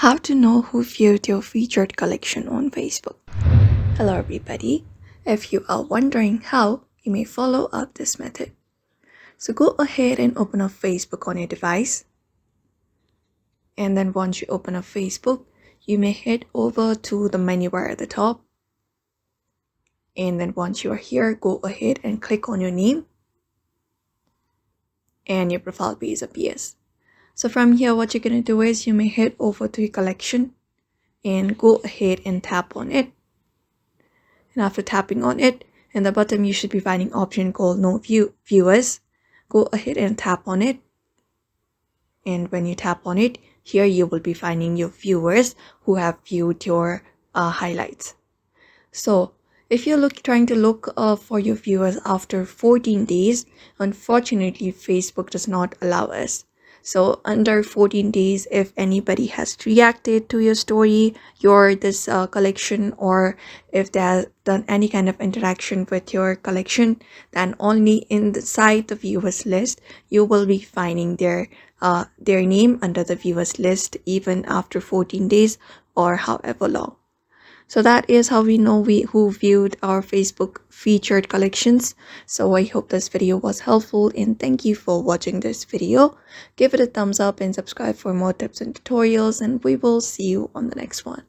How to know who viewed your featured collection on Facebook. Hello everybody. If you are wondering how, you may follow up this method. So go ahead and open up Facebook on your device. And then once you open up Facebook, you may head over to the menu bar at the top. And then once you are here, go ahead and click on your name. And your profile page appears. So from here, what you're going to do is you may head over to your collection and go ahead and tap on it. And after tapping on it, in the bottom you should be finding an option called No Viewers. Go ahead and tap on it. And when you tap on it, here you will be finding your viewers who have viewed your highlights. So if you're trying to look for your viewers after 14 days, unfortunately Facebook does not allow us. So under 14 days, if anybody has reacted to your story, this collection, or if they have done any kind of interaction with your collection, then only inside the viewers list you will be finding their name under the viewers list even after 14 days or however long. So that is how we know who viewed our Facebook featured collections. So I hope this video was helpful and thank you for watching this video. Give it a thumbs up and subscribe for more tips and tutorials, and we will see you on the next one.